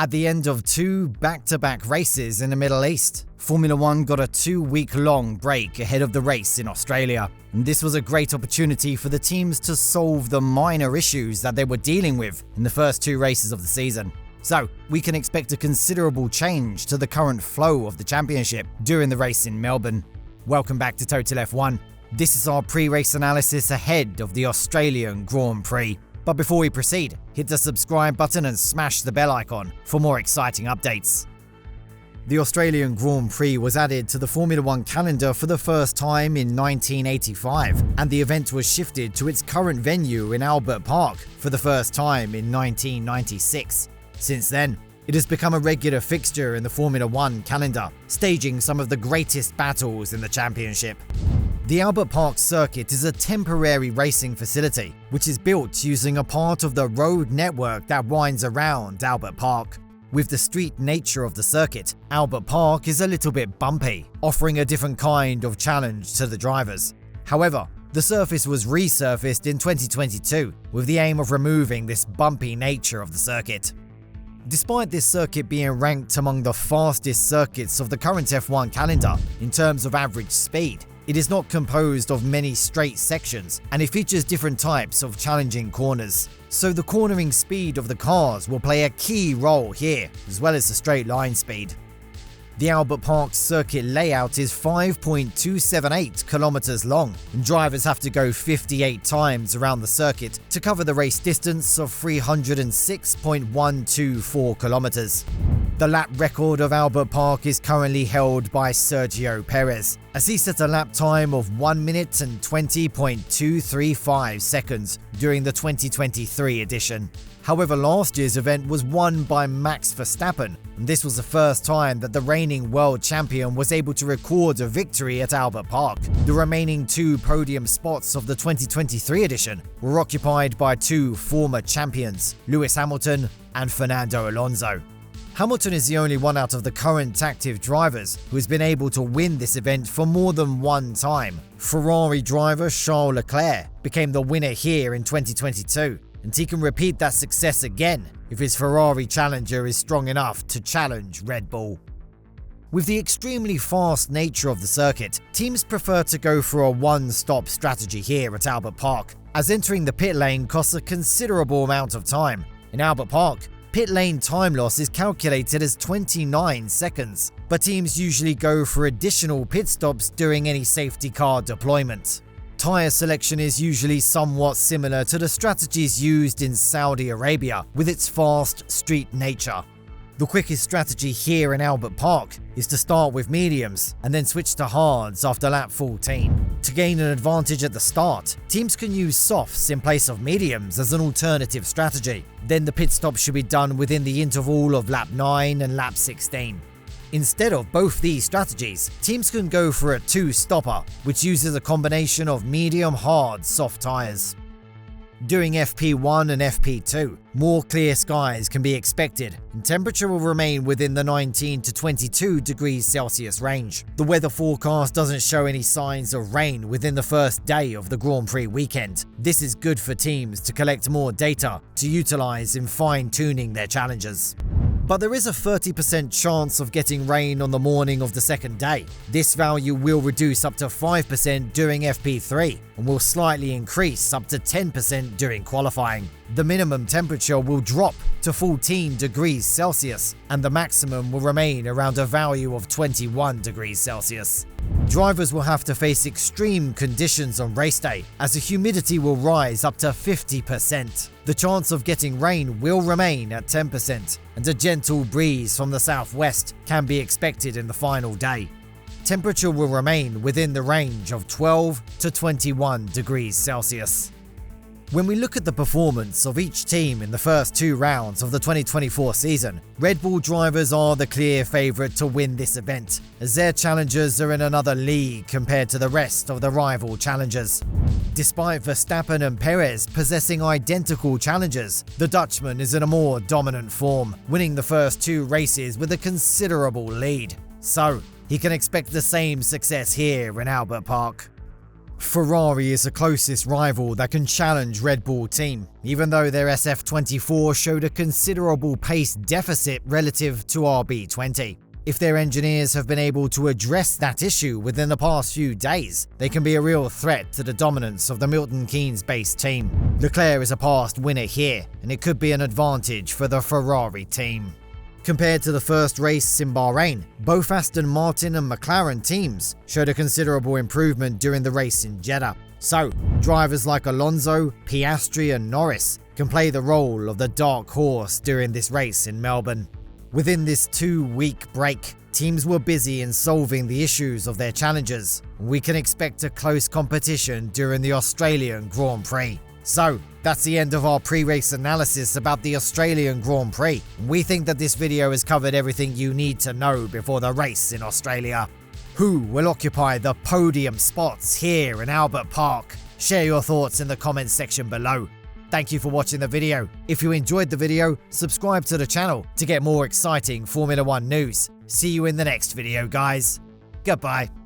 At the end of 2 back-to-back races in the Middle East, Formula One got a 2-week-long break ahead of the race in Australia. And this was a great opportunity for the teams to solve the minor issues that they were dealing with in the first 2 races of the season. So, we can expect a considerable change to the current flow of the championship during the race in Melbourne. Welcome back to Total F1. This is our pre-race analysis ahead of the Australian Grand Prix. But before we proceed, hit the subscribe button and smash the bell icon for more exciting updates. The Australian Grand Prix was added to the Formula One calendar for the first time in 1985, and the event was shifted to its current venue in Albert Park for the first time in 1996. Since then, it has become a regular fixture in the Formula One calendar, staging some of the greatest battles in the championship. The Albert Park circuit is a temporary racing facility, which is built using a part of the road network that winds around Albert Park. With the street nature of the circuit, Albert Park is a little bit bumpy, offering a different kind of challenge to the drivers. However, the surface was resurfaced in 2022 with the aim of removing this bumpy nature of the circuit. Despite this circuit being ranked among the fastest circuits of the current F1 calendar in terms of average speed, it is not composed of many straight sections, and it features different types of challenging corners. So the cornering speed of the cars will play a key role here, as well as the straight line speed. The Albert Park circuit layout is 5.278 kilometers long, and drivers have to go 58 times around the circuit to cover the race distance of 306.124 kilometers. The lap record of Albert Park is currently held by Sergio Perez, as he set a lap time of 1 minute and 20.235 seconds during the 2023 edition. However, last year's event was won by Max Verstappen, and this was the first time that the reigning world champion was able to record a victory at Albert Park. The remaining 2 podium spots of the 2023 edition were occupied by 2 former champions, Lewis Hamilton and Fernando Alonso. Hamilton is the only one out of the current active drivers who has been able to win this event for more than one time. Ferrari driver Charles Leclerc became the winner here in 2022, and he can repeat that success again if his Ferrari Challenger is strong enough to challenge Red Bull. With the extremely fast nature of the circuit, teams prefer to go for a one-stop strategy here at Albert Park, as entering the pit lane costs a considerable amount of time. In Albert Park, pit lane time loss is calculated as 29 seconds, but teams usually go for additional pit stops during any safety car deployment. Tyre selection is usually somewhat similar to the strategies used in Saudi Arabia with its fast street nature. The quickest strategy here in Albert Park is to start with mediums and then switch to hards after lap 14. To gain an advantage at the start, teams can use softs in place of mediums as an alternative strategy. Then the pit stop should be done within the interval of lap 9 and lap 16. Instead of both these strategies, teams can go for a 2-stopper, which uses a combination of medium-hard soft tyres. During FP1 and FP2, more clear skies can be expected, and temperature will remain within the 19 to 22 degrees Celsius range. The weather forecast doesn't show any signs of rain within the first day of the Grand Prix weekend. This is good for teams to collect more data to utilize in fine-tuning their challenges. But there is a 30% chance of getting rain on the morning of the second day. This value will reduce up to 5% during FP3 and will slightly increase up to 10% during qualifying. The minimum temperature will drop to 14 degrees Celsius and the maximum will remain around a value of 21 degrees Celsius. Drivers will have to face extreme conditions on race day as the humidity will rise up to 50%. The chance of getting rain will remain at 10%, and a gentle breeze from the southwest can be expected in the final day. Temperature will remain within the range of 12 to 21 degrees Celsius. When we look at the performance of each team in the first 2 rounds of the 2024 season, Red Bull drivers are the clear favourite to win this event, as their challengers are in another league compared to the rest of the rival challengers. Despite Verstappen and Perez possessing identical challengers, the Dutchman is in a more dominant form, winning the first 2 races with a considerable lead. So, he can expect the same success here in Albert Park. Ferrari is the closest rival that can challenge Red Bull team, even though their SF24 showed a considerable pace deficit relative to RB20. If their engineers have been able to address that issue within the past few days, they can be a real threat to the dominance of the Milton Keynes-based team. Leclerc is a past winner here, and it could be an advantage for the Ferrari team. Compared to the first race in Bahrain, both Aston Martin and McLaren teams showed a considerable improvement during the race in Jeddah. So, drivers like Alonso, Piastri and Norris can play the role of the dark horse during this race in Melbourne. Within this 2-week break, teams were busy in solving the issues of their challengers. We can expect a close competition during the Australian Grand Prix. So, that's the end of our pre-race analysis about the Australian Grand Prix. We think that this video has covered everything you need to know before the race in Australia. Who will occupy the podium spots here in Albert Park? Share your thoughts in the comments section below. Thank you for watching the video. If you enjoyed the video, subscribe to the channel to get more exciting Formula 1 news. See you in the next video, guys. Goodbye.